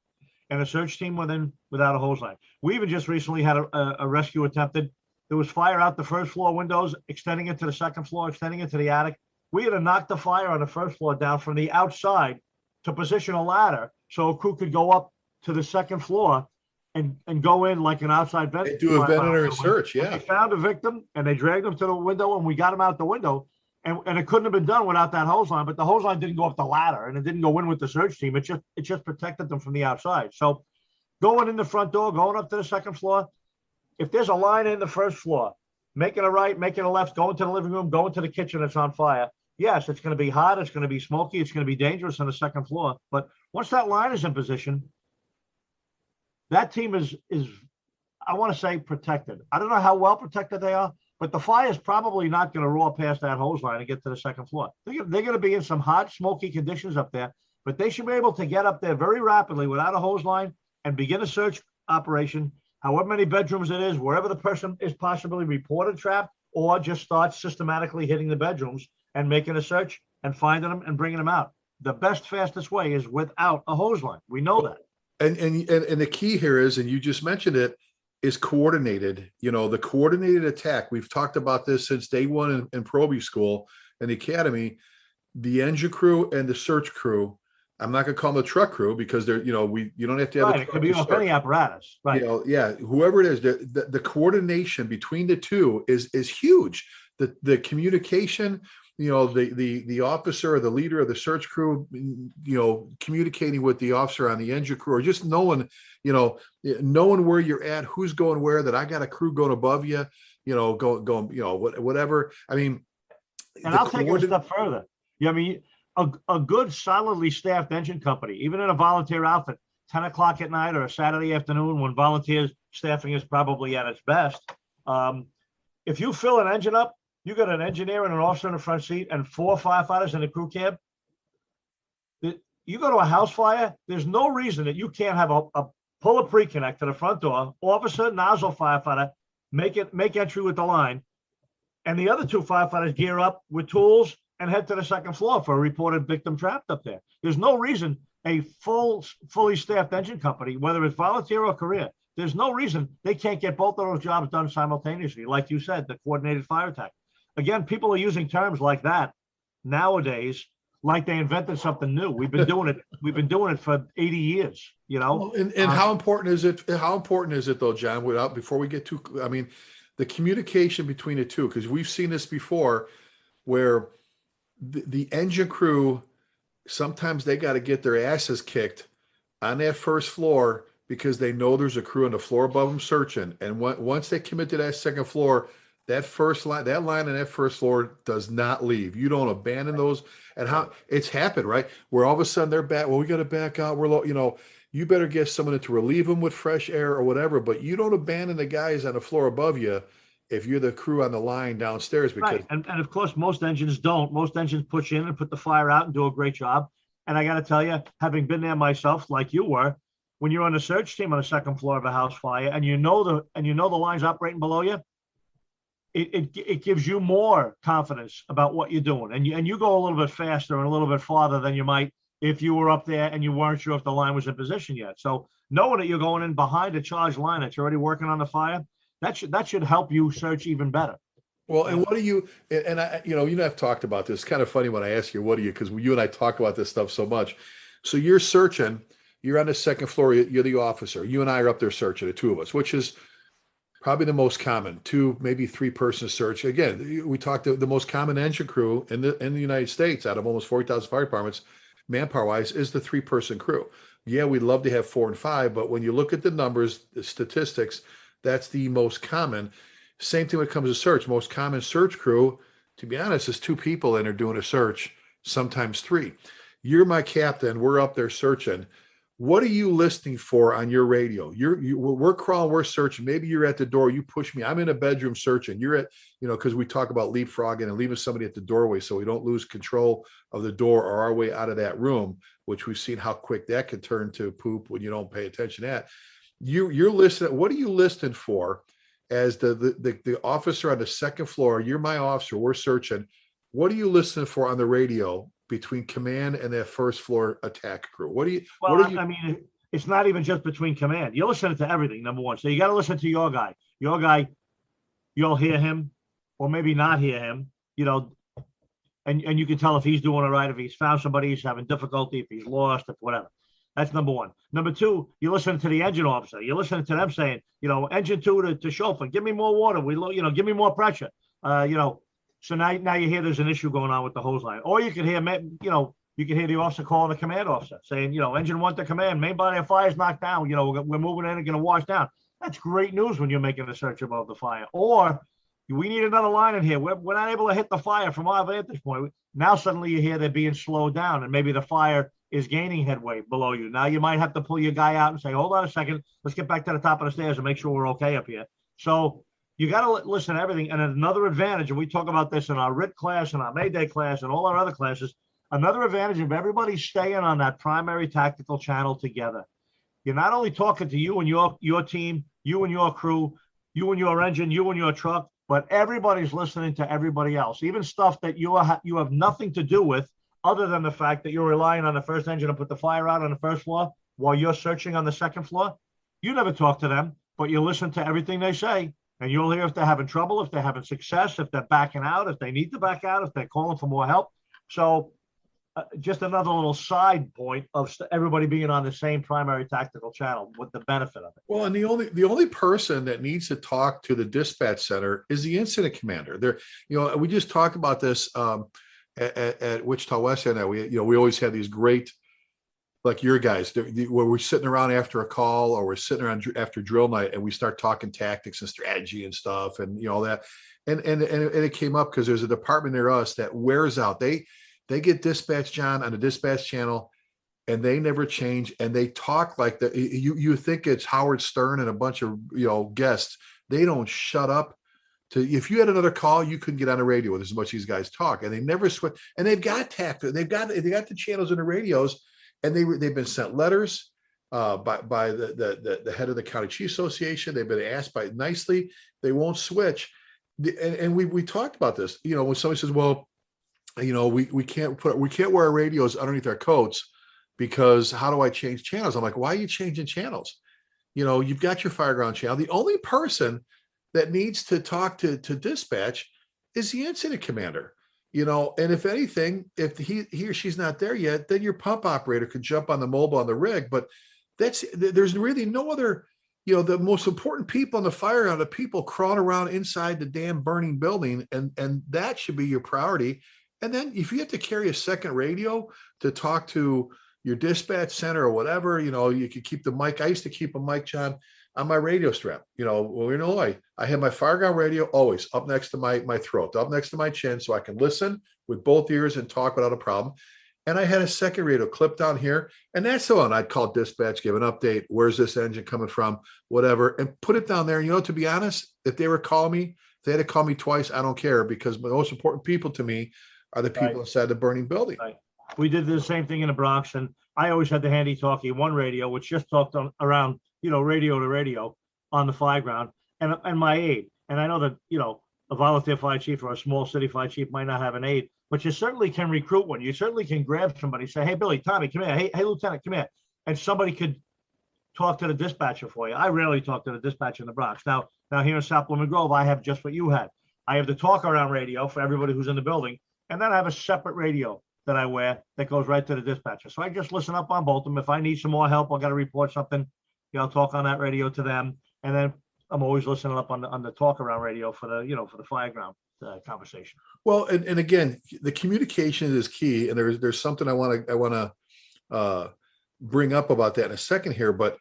and the search team went in without a hose line. We even just recently had a rescue attempted. There was fire out the first floor windows, extending it to the second floor, extending it to the attic. We had to knock the fire on the first floor down from the outside to position a ladder so a crew could go up to the second floor and go in like an outside vent. They do a veterinary search, yeah. They found a victim and they dragged him to the window and we got him out the window. And it couldn't have been done without that hose line, but the hose line didn't go up the ladder and it didn't go in with the search team. It just protected them from the outside. So going in the front door, going up to the second floor, if there's a line in the first floor, making a right, making a left, going to the living room, going to the kitchen that's on fire, yes, it's going to be hot, it's going to be smoky, it's going to be dangerous on the second floor. But once that line is in position, that team is I want to say protected. I don't know how well protected they are, but the fire is probably not going to roar past that hose line and get to the second floor. They're going to be in some hot, smoky conditions up there, but they should be able to get up there very rapidly without a hose line and begin a search operation, however many bedrooms it is, wherever the person is possibly reported trapped, or just start systematically hitting the bedrooms and making a search and finding them and bringing them out. The best, fastest way is without a hose line. We know that. And the key here is, and you just mentioned it, is coordinated. The coordinated attack. We've talked about this since day one in Proby School and the Academy. The engine crew and the search crew. I'm not going to call them the truck crew because they're, you don't have to have. Right, it could be any apparatus. Right. Whoever it is, the coordination between the two is huge. The communication the officer or the leader of the search crew, communicating with the officer on the engine crew, or just knowing where you're at, who's going where, that I got a crew going above you, going, whatever. I mean, and I'll take it a step further. I mean, a good solidly staffed engine company, even in a volunteer outfit, 10 o'clock at night or a Saturday afternoon when volunteer staffing is probably at its best. If you fill an engine up, you got an engineer and an officer in the front seat and 4 firefighters in the crew cab. You go to a house fire, there's no reason that you can't have a pull a pre-connect to the front door, officer, nozzle firefighter, make entry with the line, and the other 2 firefighters gear up with tools and head to the second floor for a reported victim trapped up there. There's no reason a fully staffed engine company, whether it's volunteer or career, there's no reason they can't get both of those jobs done simultaneously. Like you said, the coordinated fire attack. Again, people are using terms like that nowadays, like they invented something new. We've been doing it. We've been doing it for 80 years, And how important is it? How important is it though, John, before we get the communication between the two, because we've seen this before where the engine crew, sometimes they got to get their asses kicked on that first floor because they know there's a crew on the floor above them searching. And once they commit to that second floor, that line on that first floor does not leave. You don't abandon those. And how it's happened, right? Where all of a sudden they're back. Well, we got to back out. We're low, you better get someone to relieve them with fresh air or whatever, but you don't abandon the guys on the floor above you if you're the crew on the line downstairs. Because right. And of course, most engines don't. Most engines push in and put the fire out and do a great job. And I got to tell you, having been there myself, like you were, when you're on the search team on the second floor of a house fire and you know the lines operating below you, it gives you more confidence about what you're doing. And you go a little bit faster and a little bit farther than you might if you were up there and you weren't sure if the line was in position yet. So knowing that you're going in behind a charged line that's already working on the fire, that should help you search even better. Well, and what do you, and I, you and I've talked about this. It's kind of funny when I ask you, what do you, because you and I talk about this stuff so much. So you're searching, you're on the second floor, you're the officer. You and I are up there searching, the two of us, which is probably the most common, 2, maybe 3-person search. Again, we talked to the most common engine crew in the United States out of almost 40,000 fire departments, manpower-wise, is the 3-person crew. Yeah, we'd love to have 4 and 5, but when you look at the numbers, the statistics, that's the most common. Same thing when it comes to search. Most common search crew, to be honest, is 2 people and they're doing a search, sometimes 3. You're my captain. We're up there searching. What are you listening for on your radio? We're crawling, we're searching. Maybe you're at the door. You push me. I'm in a bedroom searching. You're at, because we talk about leapfrogging and leaving somebody at the doorway so we don't lose control of the door or our way out of that room, which we've seen how quick that can turn to poop when you don't pay attention to that. You're listening. What are you listening for as the officer on the second floor? You're my officer. We're searching. What are you listening for on the radio between command and that first floor attack crew? I mean, it's not even just between command. You're listening to everything, number one. So you got to listen to your guy. Your guy, you'll hear him or maybe not hear him, and you can tell if he's doing it right, if he's found somebody, he's having difficulty, if he's lost, if whatever. That's number one. Number two, you listen to the engine officer. You're listening to them saying, engine 2 to chauffeur, give me more water. Give me more pressure. So now you hear there's an issue going on with the hose line. Or you can hear, you can hear the officer calling the command officer saying, engine 1 to command, main body of fire is knocked down. We're moving in and going to wash down. That's great news when you're making a search above the fire. Or we need another line in here. We're not able to hit the fire from our vantage point. Now suddenly you hear they're being slowed down and maybe the fire is gaining headway below you. Now you might have to pull your guy out and say, hold on a second, let's get back to the top of the stairs and make sure we're okay up here. So you got to listen to everything. And another advantage, and we talk about this in our RIT class and our Mayday class and all our other classes, another advantage of everybody staying on that primary tactical channel together. You're not only talking to you and your team, you and your crew, you and your engine, you and your truck, but everybody's listening to everybody else, even stuff that you have nothing to do with other than the fact that you're relying on the first engine to put the fire out on the first floor while you're searching on the second floor. You never talk to them, but you listen to everything they say. And you'll hear if they're having trouble, if they're having success, if they're backing out, if they need to back out, if they're calling for more help. So just another little side point of everybody being on the same primary tactical channel with the benefit of it. Well, and the only person that needs to talk to the dispatch center is the incident commander. We just talked about this. at Wichita West End, we always had these great, like your guys, where we're sitting around after a call or we're sitting around after drill night and we start talking tactics and strategy and stuff and all that. And it came up because there's a department near us that wears out. They get dispatched, John, on the dispatch channel, and they never change. And they talk like that. You think it's Howard Stern and a bunch of guests. They don't shut up. If you had another call, you couldn't get on the radio with as much as these guys talk. And they never switch. And they've got tactics. They got the channels in the radios, and they've been sent letters by the head of the County Chief Association. They've been asked by nicely. They won't switch. And we talked about this. When somebody says, well, we can't wear our radios underneath our coats because how do I change channels? I'm like, why are you changing channels? You've got your fireground channel. The only person that needs to talk to dispatch is the incident commander. And if anything, if he or she's not there yet, then your pump operator could jump on the mobile on the rig. But there's really no other, the most important people in the fire are the people crawling around inside the damn burning building. And that should be your priority. And then if you have to carry a second radio to talk to your dispatch center or whatever, you could keep the mic. I used to keep a mic, John, on my radio strap. I have my fireground radio always up next to my throat, up next to my chin, so I can listen with both ears and talk without a problem. And I had a second radio clipped down here, and that's the one I'd call dispatch, give an update. Where's this engine coming from? Whatever, and put it down there. And to be honest, if they were calling me, if they had to call me twice, I don't care, because the most important people to me are the people inside the burning building. Right. We did the same thing in the Bronx, and I always had the handy talkie one radio, which just talked around, radio to radio on the fire ground, and my aide. And I know that, a volunteer fire chief or a small city fire chief might not have an aide, but you certainly can recruit one. You certainly can grab somebody, say, hey, Billy, Tommy, come here. Hey, Lieutenant, come here. And somebody could talk to the dispatcher for you. I rarely talk to the dispatcher in the Bronx. Now here in South Plymouth Grove, I have just what you had. I have the talk around radio for everybody who's in the building, and then I have a separate radio that I wear that goes right to the dispatcher. So I just listen up on both of them. If I need some more help, I got to report something, I'll talk on that radio to them. And then I'm always listening up on the talk around radio for the fire ground conversation. Well, and again, the communication is key. And there's something I want to bring up about that in a second here. But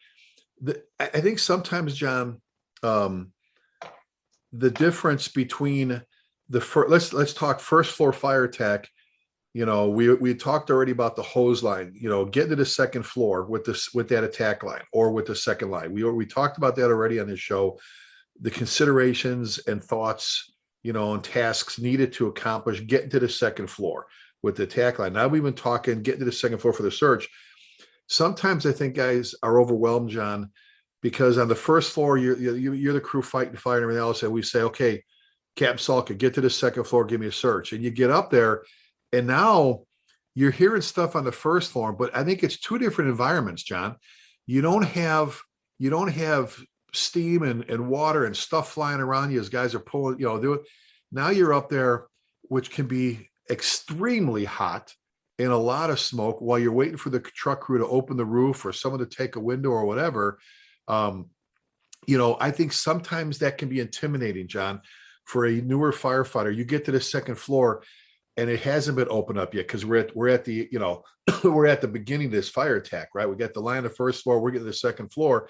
I think sometimes, John, the difference between let's talk first floor fire attack. We talked already about the hose line, getting to the second floor with that attack line or with the second line. We talked about that already on this show, the considerations and thoughts, and tasks needed to accomplish getting to the second floor with the attack line. Now we've been talking getting to the second floor for the search. Sometimes I think guys are overwhelmed, John, because on the first floor, you're the crew fighting fire and everything else. And we say, okay, Captain Salka, get to the second floor, give me a search. And you get up there, and now you're hearing stuff on the first floor, but I think it's two different environments, John. You don't have steam and water and stuff flying around you as guys are pulling, now you're up there, which can be extremely hot and a lot of smoke while you're waiting for the truck crew to open the roof or someone to take a window or whatever. I think sometimes that can be intimidating, John, for a newer firefighter. You get to the second floor and it hasn't been opened up yet because we're at the we're at the beginning of this fire attack, right? We got the line of the first floor, we're getting to the second floor,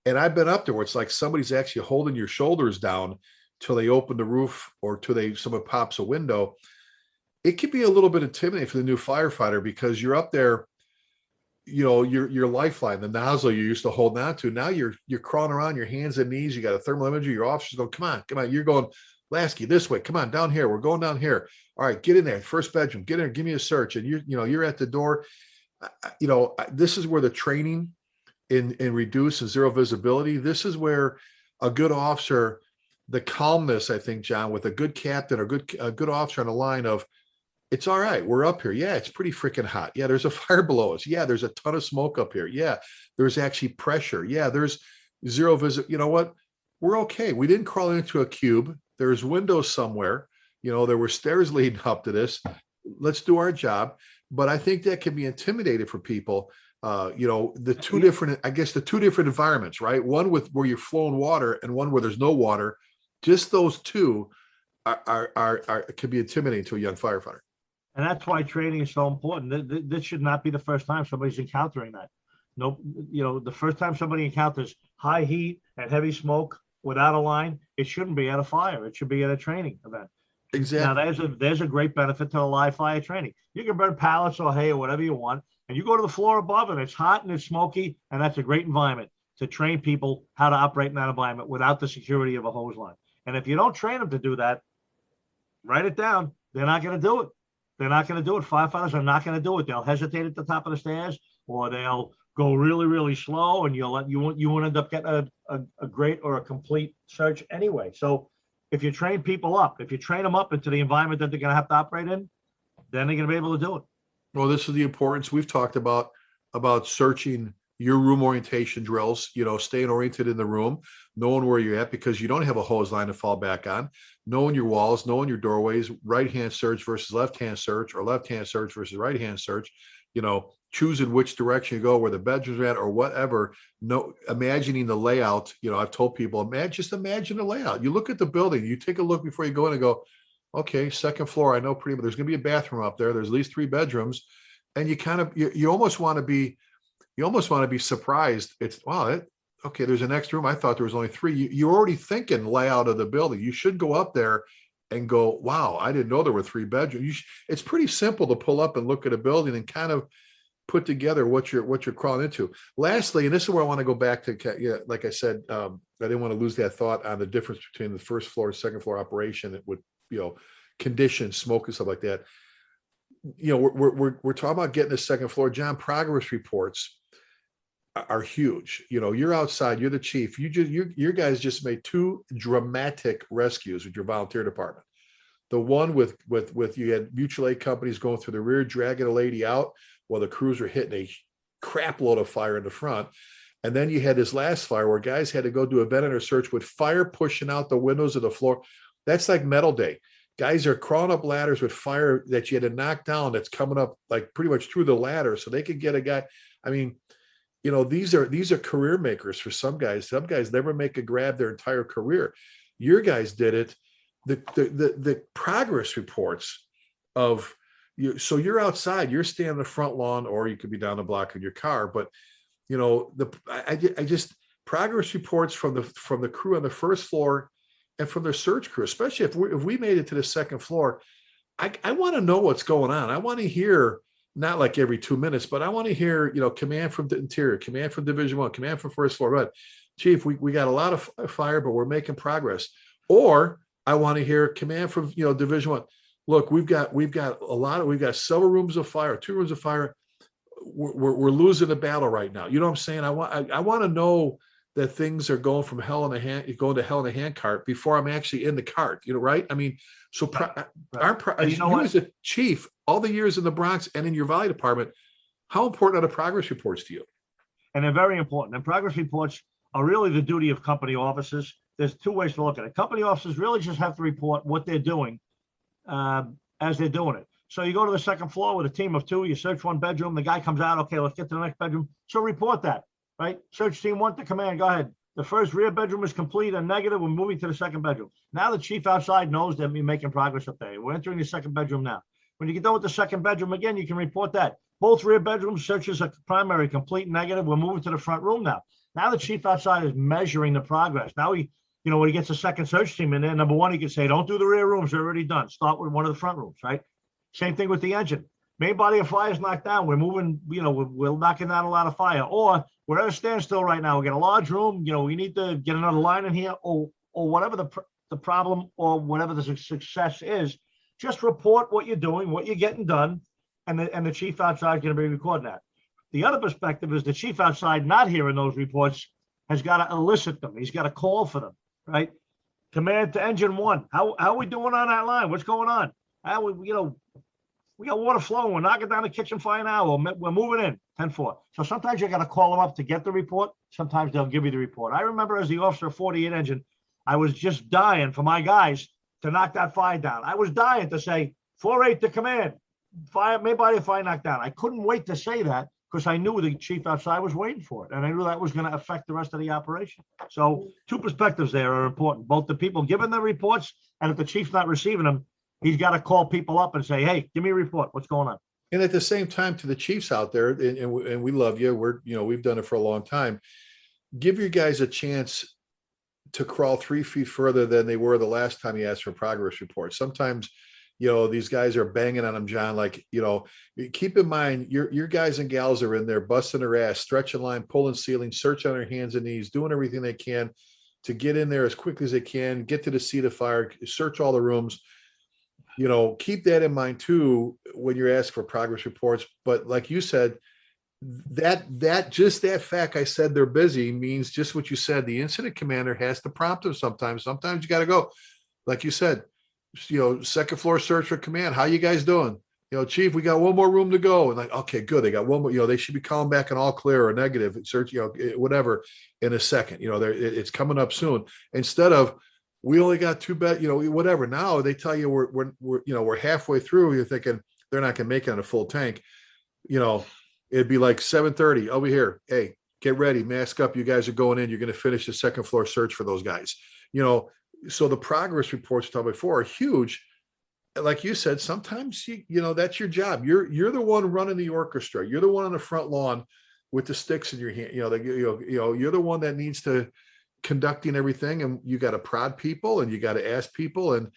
and I've been up there where it's like somebody's actually holding your shoulders down till they open the roof or till someone pops a window. It can be a little bit intimidating for the new firefighter because you're up there, your lifeline, the nozzle you used to hold on to. Now you're crawling around your hands and knees. You got a thermal imager. Your officer's going, come on. You're going, Lasky, this way. Come on, down here. We're going down here. All right, get in there. First bedroom. Get in there. Give me a search. And you're at the door. This is where the training in reduce and zero visibility. This is where a good officer, the calmness, I think, John, with a good captain or a good officer on the line of, it's all right. We're up here. Yeah, it's pretty freaking hot. Yeah, there's a fire below us. Yeah, there's a ton of smoke up here. Yeah, there's actually pressure. Yeah, there's zero visit. You know what? We're okay. We didn't crawl into a cube. There's windows somewhere. There were stairs leading up to this. Let's do our job. But I think that can be intimidating for people. The two different environments, right? One where you're flowing water and one where there's no water. Just those two are can be intimidating to a young firefighter. And that's why training is so important. This should not be the first time somebody's encountering that. No, the first time somebody encounters high heat and heavy smoke without a line, it shouldn't be at a fire. It should be at a training event. Exactly. Now, there's a great benefit to a live fire training. You can burn pallets or hay or whatever you want, and you go to the floor above and it's hot and it's smoky, and that's a great environment to train people how to operate in that environment without the security of a hose line. And if you don't train them to do that, write it down. They're not going to do it. They're not going to do it. Firefighters are not going to do it. They'll hesitate at the top of the stairs, or they'll go really, really slow, and you won't end up getting a great or a complete search anyway. So if you train people up, if you train them up into the environment that they're going to have to operate in, then they're going to be able to do it. Well, this is the importance we've talked about searching your room orientation drills, staying oriented in the room, knowing where you're at, because you don't have a hose line to fall back on, knowing your walls, knowing your doorways, right-hand search versus left-hand search, or left-hand search versus right-hand search, choosing which direction you go, where the bedrooms are at, or whatever. Imagining the layout. I've told people, just imagine the layout. You look at the building, you take a look before you go in and go, okay, second floor, I know pretty much there's going to be a bathroom up there. There's at least 3 bedrooms. And you almost want to be surprised. It's, wow, okay, there's a next room. I thought there was only 3. You're already thinking layout of the building. You should go up there and go, wow, I didn't know there were 3 bedrooms. It's pretty simple to pull up and look at a building and kind of put together what you're crawling into. Lastly, and this is where I want to go back to, like I said, I didn't want to lose that thought on the difference between the first floor and second floor operation with, conditions, smoke and stuff like that. We're talking about getting the second floor. John, progress reports are huge. You're outside, you're the chief. Your guys just made 2 dramatic rescues with your volunteer department. The one with you had mutual aid companies going through the rear, dragging a lady out while the crews were hitting a crap load of fire in the front. And then you had this last fire where guys had to go do a ventilator search with fire pushing out the windows of the floor. That's like metal day. Guys are crawling up ladders with fire that you had to knock down, that's coming up like pretty much through the ladder so they could get a guy. I mean, these are career makers for some guys. Some guys never make a grab their entire career. Your guys did it. The progress reports of you. So you're outside, you're standing on the front lawn, or you could be down the block in your car. But I just progress reports from the crew on the first floor and from their search crew, especially if we made it to the second floor. I want to know what's going on. I want to hear, not like every 2 minutes, but I want to hear, command from the interior, command from Division 1, command from first floor. But Chief, we got a lot of fire, but we're making progress. Or I want to hear command from, Division 1. Look, we've got several rooms of fire, 2 rooms of fire. We're losing the battle right now. You know what I'm saying? I want to know that things are going to hell in a handcart before I'm actually in the cart. Right? I mean, so you as a chief, all the years in the Bronx and in your Valley department, how important are the progress reports to you? And they're very important. And progress reports are really the duty of company officers. There's 2 ways to look at it. Company officers really just have to report what they're doing as they're doing it. So you go to the second floor with a team of 2, you search 1 bedroom, the guy comes out, okay, let's get to the next bedroom. So report that, right? Search team 1 to command, go ahead. The first rear bedroom is complete and negative. We're moving to the second bedroom. Now the chief outside knows that we're making progress up there. We're entering the second bedroom now. When you get done with the second bedroom again, you can report that. Both rear bedrooms, searches are primary, complete, negative. We're moving to the front room now. Now the chief outside is measuring the progress. Now when he gets a second search team in there, number 1, he can say, don't do the rear rooms, they're already done. Start with one of the front rooms, right? Same thing with the engine. Main body of fire is knocked down. We're moving, we're knocking down a lot of fire. Or we're at a standstill right now. We got a large room, we need to get another line in here, or whatever the problem or whatever the success is. Just report what you're doing, what you're getting done, and the chief outside is going to be recording that. The other perspective is the chief outside not hearing those reports has got to elicit them. He's got to call for them, right? Command to engine 1. How are we doing on that line? What's going on? We got water flowing. We're knocking down the kitchen fire now. We're moving in 10-4. So sometimes you got to call them up to get the report. Sometimes they'll give you the report. I remember as the officer of 48 engine, I was just dying for my guys to knock that fire down. I was dying to say 4-8 to command. Fire, main body of fire knocked down. I couldn't wait to say that because I knew the chief outside was waiting for it. And I knew that was going to affect the rest of the operation. So 2 perspectives there are important. Both the people giving the reports and if the chief's not receiving them, he's got to call people up and say, hey, give me a report. What's going on? And at the same time, to the chiefs out there, and we love you. We've done it for a long time. Give your guys a chance to crawl 3 feet further than they were the last time you asked for progress reports. Sometimes, these guys are banging on them, John. Like, keep in mind, your guys and gals are in there busting their ass, stretching line, pulling ceiling, searching on their hands and knees, doing everything they can to get in there as quickly as they can, get to the seat of fire, search all the rooms. Keep that in mind too when you're asking for progress reports. But like you said, that fact I said they're busy means just what you said. The incident commander has to prompt them sometimes. Sometimes you got to go, like you said, second floor search for command. How you guys doing? Chief, we got one more room to go. And like, okay, good. They got one more, they should be calling back an all clear or negative search, whatever in a second, it's coming up soon. Instead of, we only got 2 beds, whatever. Now they tell you we're halfway through. You're thinking they're not going to make it on a full tank. It'd be like 7:30 over here. Hey, get ready, mask up. You guys are going in. You're going to finish the second floor search for those guys. So the progress reports we talked before are huge. Like you said, sometimes that's your job. You're the one running the orchestra. You're the one on the front lawn with the sticks in your hand. You're the one that needs to conducting everything, and you got to prod people and you got to ask people, and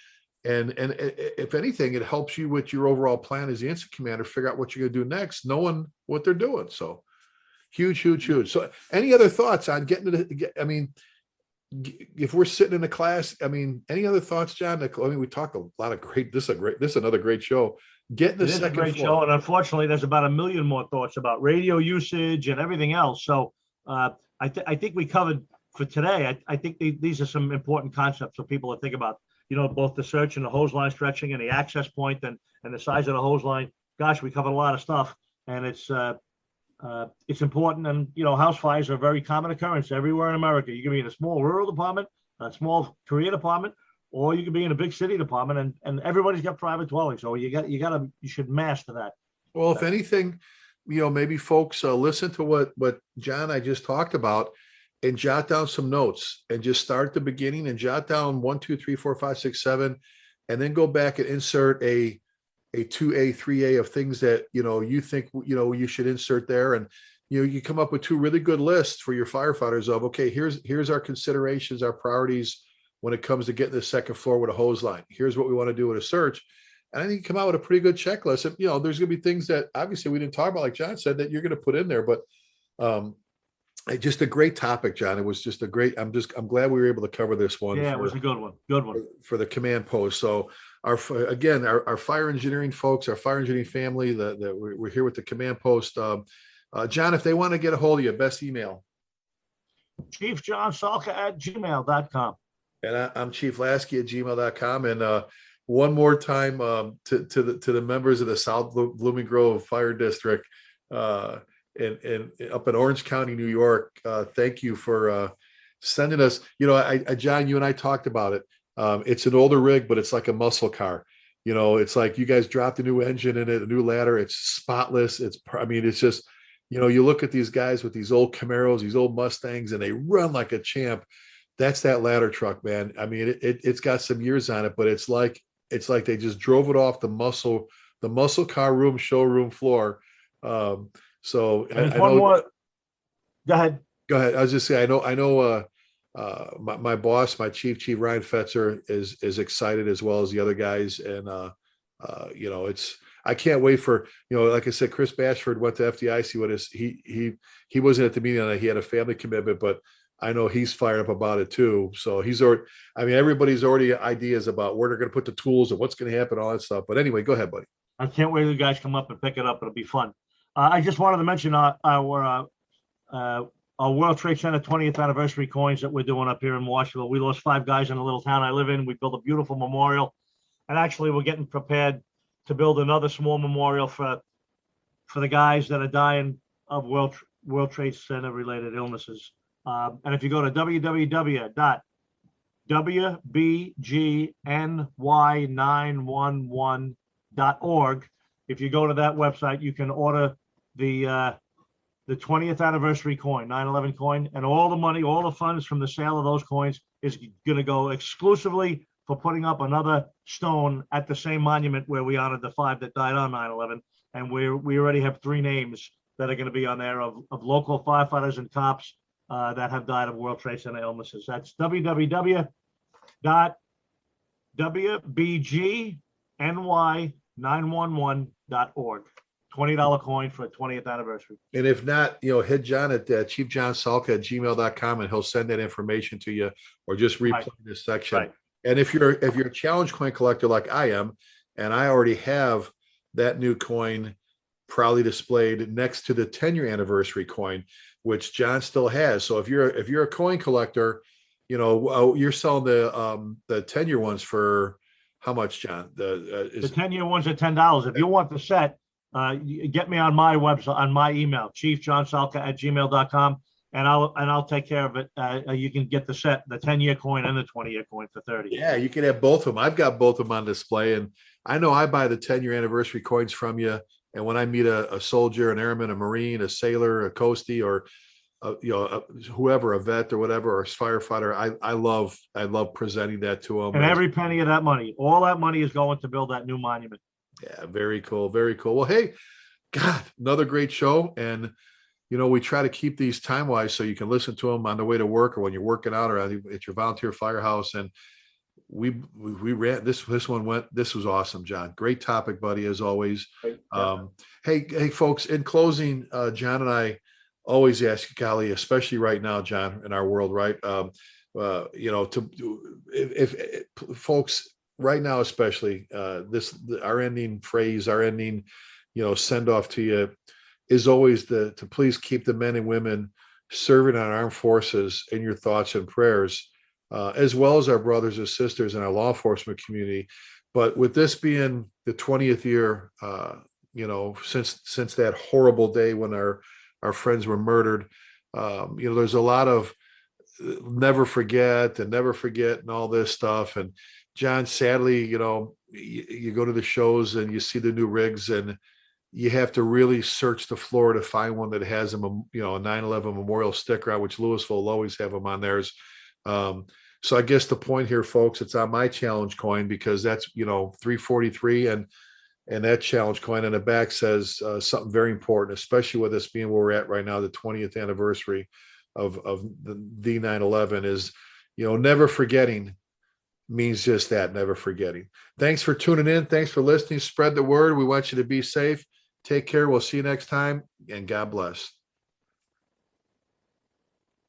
if anything, it helps you with your overall plan as the incident commander, figure out what you're going to do next, knowing what they're doing. So huge. So any other thoughts on getting to the, if we're sitting in a class, any other thoughts, John? We talked a lot of great, this is another great show. Getting the second great floor. show. And unfortunately, there's about 1 million more thoughts about radio usage and everything else. So I think we covered for today. I think these are some important concepts for people to think about, both the search and the hose line stretching and the access point and the size of the hose line. Gosh, we covered a lot of stuff, and it's important. And, house fires are a very common occurrence everywhere in America. You can be in a small rural department, a small career department, or you can be in a big city department, and everybody's got private dwelling. So you should master that. Well, if anything, maybe folks listen to what John, I just talked about, and jot down some notes and just start at the beginning and jot down 1, 2, 3, 4, 5, 6, 7, and then go back and insert a 2A, 3A of things that, you think, you should insert there. And, you come up with 2 really good lists for your firefighters of, okay, here's our considerations, our priorities when it comes to getting the second floor with a hose line. Here's what we want to do with a search. And I think you come out with a pretty good checklist. And, there's going to be things that obviously we didn't talk about, like John said, that you're going to put in there, but, just a great topic, John. It was just a great, I'm glad we were able to cover this one. Yeah, it was a good one. For the command post. So our fire engineering folks, our fire engineering family, we're here with the command post. John, if they want to get a hold of you, best email. ChiefJohnSalka@gmail.com. And I'm Chief Lasky @gmail.com. And one more time to the members of the South Blooming Grove Fire District, and up in Orange County, New York. Thank you for sending us, John, you and I talked about it. It's an older rig, but it's like a muscle car. It's like you guys dropped a new engine in it, a new ladder. It's spotless. It's just, you look at these guys with these old Camaros, these old Mustangs, and they run like a champ. That's that ladder truck, man. It's got some years on it, but it's like they just drove it off the muscle car showroom floor. So and one more. Go ahead. I was just saying, I know. My boss, my chief Ryan Fetzer, is excited as well as the other guys, and I can't wait for, like I said, Chris Bashford went to FDIC with us. He wasn't at the meeting on that. He had a family commitment, but I know he's fired up about it too. So he's already, everybody's already ideas about where they're going to put the tools and what's going to happen, all that stuff. But anyway, go ahead, buddy. I can't wait till you guys come up and pick it up. It'll be fun. I just wanted to mention our World Trade Center 20th anniversary coins that we're doing up here in Washington. We lost 5 guys in the little town I live in. We built a beautiful memorial, and actually we're getting prepared to build another small memorial for the guys that are dying of World Trade Center related illnesses. And if you go to www.wbgny911.org, if you go to that website, you can order the 20th anniversary coin, 9/11 coin, and all the money, all the funds from the sale of those coins is going to go exclusively for putting up another stone at the same monument where we honored the 5 that died on 9/11. And we already have 3 names that are going to be on there of local firefighters and cops that have died of World Trade Center illnesses. That's www.wbgny911.org. $20 coin for a 20th anniversary. And if not, hit John at chiefjohnsalka@gmail.com, and he'll send that information to you, or just replay this section. Right. And if you're a challenge coin collector like I am, and I already have that new coin proudly displayed next to the 10-year anniversary coin, which John still has. So if you're a coin collector, you're selling the 10-year ones for how much, John? The 10-year ones are $10. If you want the set, get me on my website, on my email, chiefjohnsalka@gmail.com, and I'll take care of it. You can get the set, the 10-year coin and the 20-year coin for $30. Yeah, you can have both of them. I've got both of them on display, and I know I buy the 10-year anniversary coins from you. And when I meet a soldier, an airman, a Marine, a sailor, a coastie, or whoever, a vet or whatever, or a firefighter, I love presenting that to them. And every penny of that money, all that money is going to build that new monument. Yeah, very cool, very cool. Well, hey, God, another great show, and we try to keep these time wise so you can listen to them on the way to work, or when you're working out, or at your volunteer firehouse. And we ran this one went. This was awesome, John. Great topic, buddy, as always. Hey, folks. In closing, John and I always ask, golly, especially right now, John, in our world, right? If folks right now, especially our ending phrase, our ending, send off to you is always to please keep the men and women serving on armed forces in your thoughts and prayers. As well as our brothers and sisters in our law enforcement community. But with this being the 20th year, since that horrible day when our friends were murdered, there's a lot of never forget and all this stuff. And John, sadly, you go to the shows and you see the new rigs, and you have to really search the floor to find one that has a 9/11 memorial sticker on, which Louisville will always have them on theirs. So I guess the point here, folks, it's on my challenge coin, because that's 343, and that challenge coin on the back says something very important, especially with us being where we're at right now, the 20th anniversary of the 9/11 is, never forgetting means just that, never forgetting. Thanks for tuning in. Thanks for listening. Spread the word. We want you to be safe. Take care. We'll see you next time, and God bless.